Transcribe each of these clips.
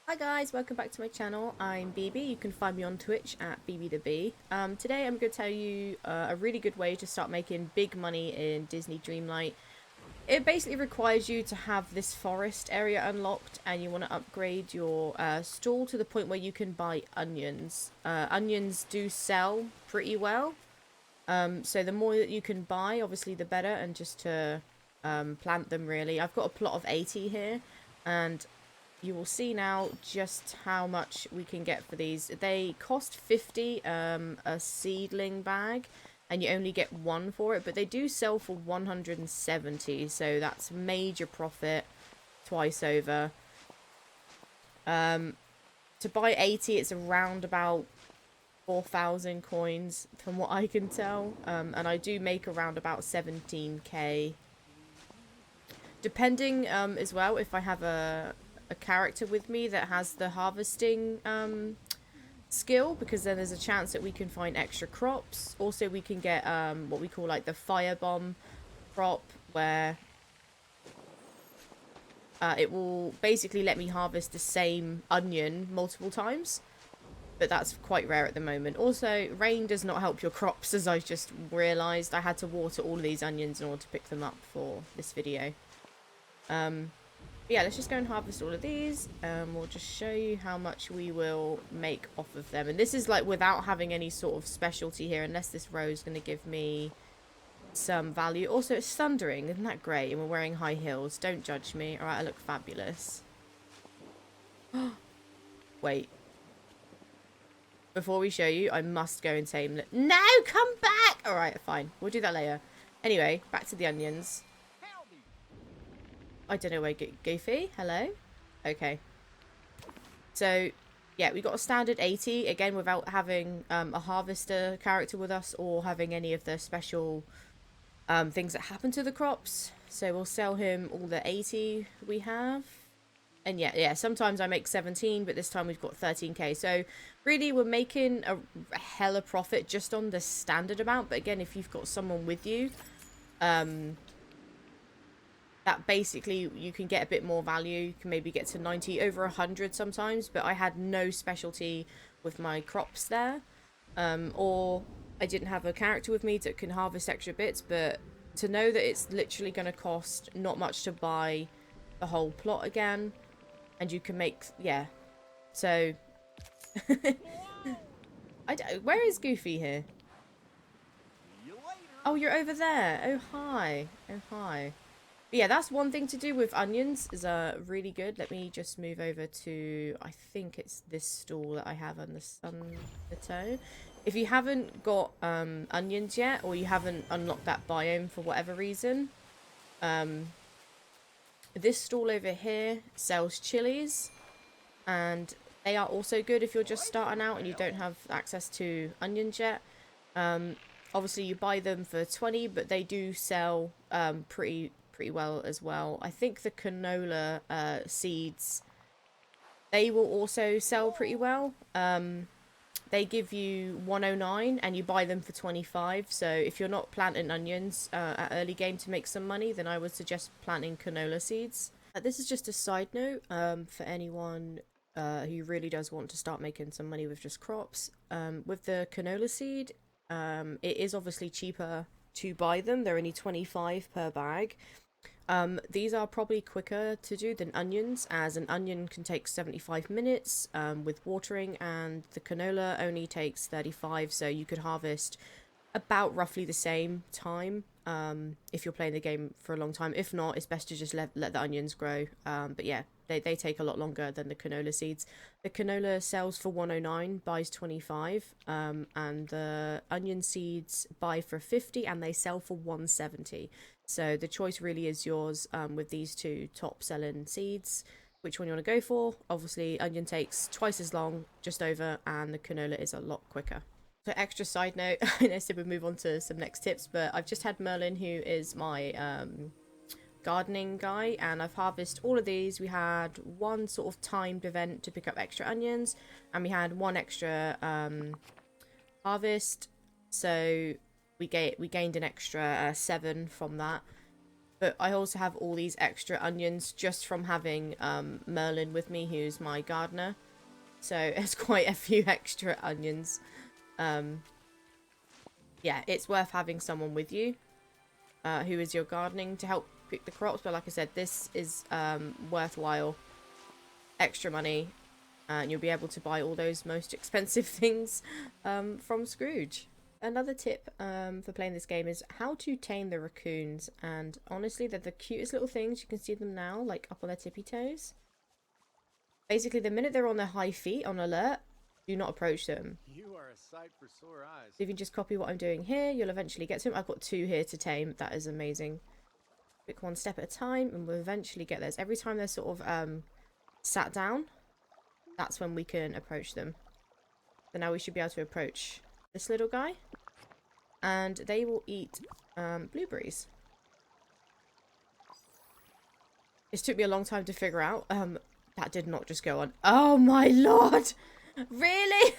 Hi guys, welcome back to my channel. I'm BB. You can find me on Twitch at BB. Today I'm going to tell you a really good way to start making big money in Disney Dreamlight. It basically requires you to have this forest area unlocked, and you want to upgrade your stall to the point where you can buy onions. Onions do sell pretty well, so the more that you can buy, obviously the better, and just to plant them really. I've got a plot of 80 here, and you will see now just how much we can get for these. They cost 50 a seedling bag, and you only get one for it, but they do sell for 170, so that's major profit twice over. To buy 80, it's around about 4,000 coins from what I can tell, and I do make around about 17k. Depending as well, if I have a character with me that has the harvesting skill, because then there's a chance that we can find extra crops. Also, we can get what we call like the firebomb crop, where it will basically let me harvest the same onion multiple times, but that's quite rare at the moment. Also, rain does not help your crops, as I just realised. I had to water all of these onions in order to pick them up for this video. Yeah, let's just go and harvest all of these, and we'll just show you how much we will make off of them. And this is like without having any sort of specialty here, unless this row is going to give me some value. Also, it's thundering, isn't that great? And we're wearing high heels. Don't judge me. Alright, I look fabulous. Wait. Before we show you, I must go and tame... No, come back! Alright, fine. We'll do that later. Anyway, back to the onions. I don't know where Goofy. Hello? Okay. So, yeah, we got a standard 80. Again, without having a harvester character with us or having any of the special things that happen to the crops. So we'll sell him all the 80 we have. And yeah, sometimes I make 17, but this time we've got 13k. So really, we're making a hella profit just on the standard amount. But again, if you've got someone with you, that basically you can get a bit more value. You can maybe get to 90, over 100 sometimes, but I had no specialty with my crops there, or I didn't have a character with me that can harvest extra bits. But to know that it's literally going to cost not much to buy the whole plot again, and you can make, yeah, so where is Goofy here? Oh, you're over there. Oh hi. Oh hi. But yeah, that's one thing to do with onions, is really good. Let me just move over to, I think it's this stall that I have on the Sunlit Plateau. If you haven't got onions yet, or you haven't unlocked that biome for whatever reason, this stall over here sells chilies, and they are also good if you're just starting out and you don't have access to onions yet. Obviously you buy them for 20, but they do sell pretty well as well. I think the canola seeds, they will also sell pretty well. They give you 109 and you buy them for 25. So if you're not planting onions at early game to make some money, then I would suggest planting canola seeds. This is just a side note for anyone who really does want to start making some money with just crops. With the canola seed, it is obviously cheaper to buy them. They're only 25 per bag. These are probably quicker to do than onions, as an onion can take 75 minutes with watering, and the canola only takes 35, so you could harvest about roughly the same time if you're playing the game for a long time. If not, it's best to just let the onions grow. But yeah, they take a lot longer than the canola seeds. The canola sells for 109, buys 25, and the onion seeds buy for 50 and they sell for 170. So the choice really is yours with these two top selling seeds, which one you want to go for. Obviously, onion takes twice as long, just over, and the canola is a lot quicker. So extra side note, I know we'll move on to some next tips, but I've just had Merlin, who is my gardening guy, and I've harvested all of these. We had one sort of timed event to pick up extra onions, and we had one extra harvest, so we gained an extra 7 from that. But I also have all these extra onions just from having Merlin with me, who's my gardener. So it's quite a few extra onions. Yeah, it's worth having someone with you who is your gardening to help pick the crops. But like I said, this is worthwhile extra money. And you'll be able to buy all those most expensive things from Scrooge. Another tip for playing this game is how to tame the raccoons. And honestly, they're the cutest little things. You can see them now, like up on their tippy toes. Basically, the minute they're on their high feet on alert, do not approach them. You are a sight for sore eyes. If you just copy what I'm doing here, you'll eventually get to them. I've got 2 here to tame. That is amazing. Pick one step at a time, and we'll eventually get those. Every time they're sort of sat down, that's when we can approach them. So now we should be able to approach this little guy. And they will eat blueberries. This took me a long time to figure out. That did not just go on. Oh my lord! Really?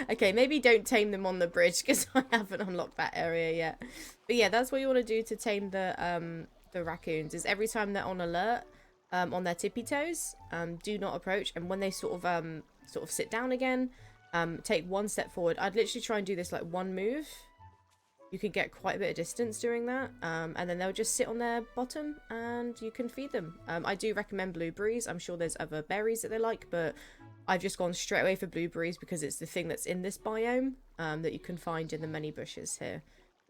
Okay, maybe don't tame them on the bridge because I haven't unlocked that area yet. But yeah, that's what you want to do to tame the raccoons. Is every time they're on alert, on their tippy toes, do not approach. And when they sort of sit down again, take 1 step forward. I'd literally try and do this like 1 move. You can get quite a bit of distance doing that, and then they'll just sit on their bottom and you can feed them. I do recommend blueberries. I'm sure there's other berries that they like, but I've just gone straight away for blueberries because it's the thing that's in this biome that you can find in the many bushes here.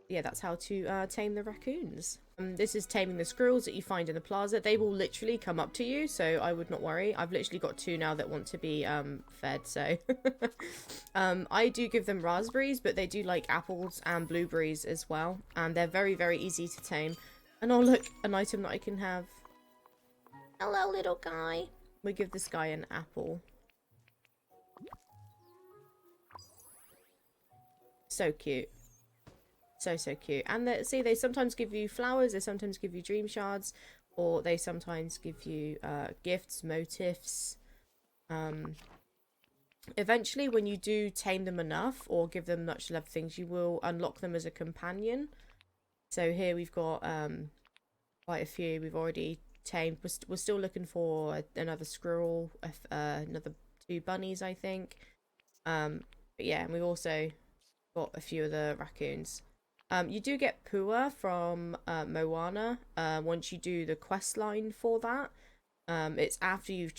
Yeah, that's how to tame the raccoons. This is taming the squirrels that you find in the plaza. They will literally come up to you, so I would not worry. I've literally got 2 now that want to be fed, so... I do give them raspberries, but they do like apples and blueberries as well. And they're very, very easy to tame. And oh look, an item that I can have. Hello, little guy. We give this guy an apple. So cute. So cute. And see, they sometimes give you flowers, they sometimes give you dream shards, or they sometimes give you gifts, motifs. Eventually, when you do tame them enough or give them much love things, you will unlock them as a companion. So here we've got quite a few we've already tamed. We're still looking for another squirrel, another 2 bunnies, I think. But yeah, and we've also got a few of the raccoons. You do get Pua from Moana once you do the quest line for that. It's after you've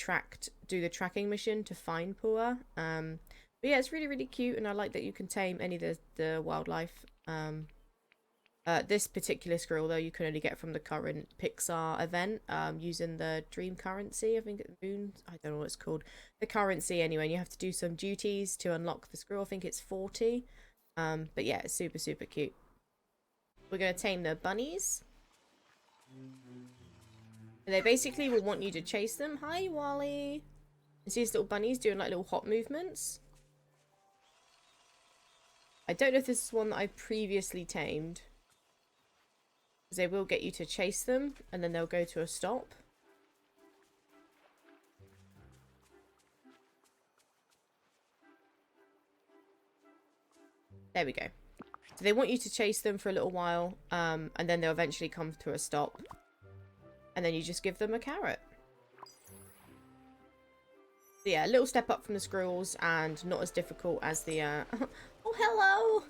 do the tracking mission to find Pua. But yeah, it's really, really cute, and I like that you can tame any of the wildlife. This particular squirrel, though, you can only get from the current Pixar event using the dream currency. I think it's moon. I don't know what it's called. The currency, anyway, and you have to do some duties to unlock the squirrel. I think it's 40. But yeah, it's super, super cute. We're going to tame the bunnies. And they basically will want you to chase them. Hi, Wally. And see these little bunnies doing like little hop movements. I don't know if this is one that I previously tamed. Because they will get you to chase them. And then they'll go to a stop. There we go. So they want you to chase them for a little while, and then they'll eventually come to a stop. And then you just give them a carrot. So yeah, a little step up from the squirrels and not as difficult as the... oh, hello!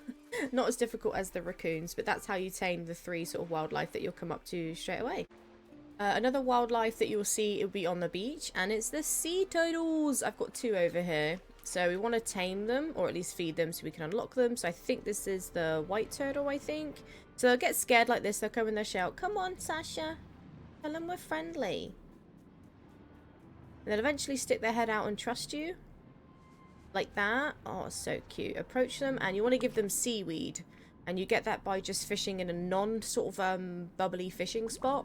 Not as difficult as the raccoons, but that's how you tame the 3 sort of wildlife that you'll come up to straight away. Another wildlife that you'll see, it'll be on the beach, and it's the sea turtles. I've got 2 over here. So we want to tame them, or at least feed them so we can unlock them. So I think this is the white turtle, I think. So they'll get scared like this. They'll come and they'll shout, "Come on, Sasha. Tell them we're friendly." And they'll eventually stick their head out and trust you. Like that. Oh, so cute. Approach them, and you want to give them seaweed. And you get that by just fishing in a non-sort of bubbly fishing spot.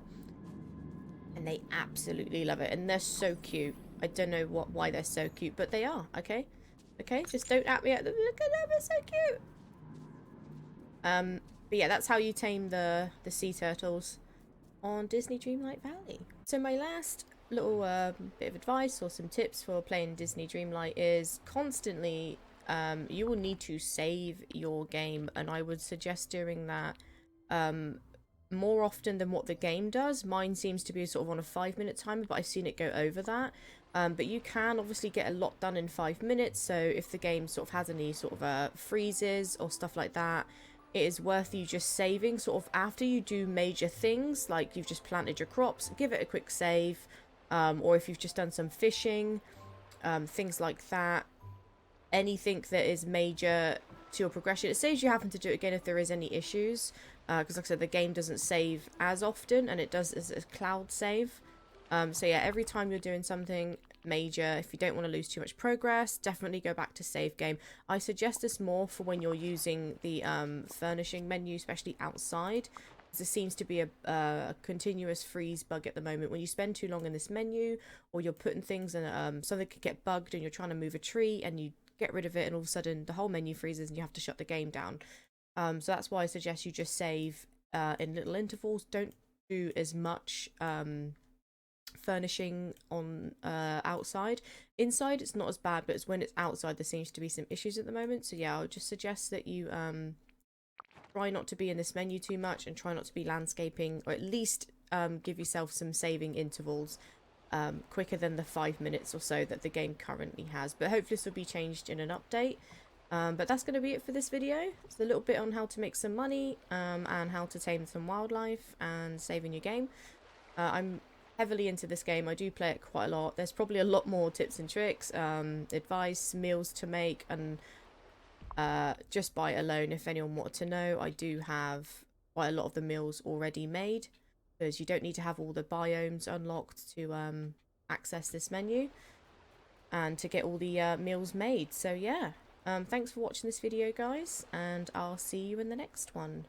And they absolutely love it. And they're so cute. I don't know why they're so cute, but they are, okay? Okay, just don't at me at them. Look at them, they're so cute. But yeah, that's how you tame the sea turtles on Disney Dreamlight Valley. So my last little bit of advice or some tips for playing Disney Dreamlight is constantly you will need to save your game, and I would suggest doing that more often than what the game does. Mine seems to be sort of on a 5-minute timer, but I've seen it go over that. But you can obviously get a lot done in 5 minutes, so if the game sort of has any sort of freezes or stuff like that, it is worth you just saving sort of after you do major things, like you've just planted your crops, give it a quick save, or if you've just done some fishing, things like that. Anything that is major to your progression, it saves you having to do it again if there is any issues, because like I said, the game doesn't save as often, and it does as a cloud save. So yeah, every time you're doing something major, if you don't want to lose too much progress, definitely go back to save game. I suggest this more for when you're using the furnishing menu, especially outside. There seems to be a continuous freeze bug at the moment. When you spend too long in this menu, or you're putting things in, something could get bugged and you're trying to move a tree and you get rid of it, and all of a sudden the whole menu freezes and you have to shut the game down. So that's why I suggest you just save in little intervals. Don't do as much furnishing on outside. Inside it's not as bad, but it's when it's outside there seems to be some issues at the moment. So yeah, I would just suggest that you try not to be in this menu too much, and try not to be landscaping, or at least give yourself some saving intervals quicker than the 5 minutes or so that the game currently has. But hopefully this will be changed in an update. But that's going to be it for this video. It's a little bit on how to make some money and how to tame some wildlife and save in your game. I'm heavily into this game. I do play it quite a lot. There's probably a lot more tips and tricks, advice, meals to make, and just by alone, if anyone wanted to know, I do have quite a lot of the meals already made, because you don't need to have all the biomes unlocked to access this menu and to get all the meals made. So yeah, thanks for watching this video, guys, and I'll see you in the next one.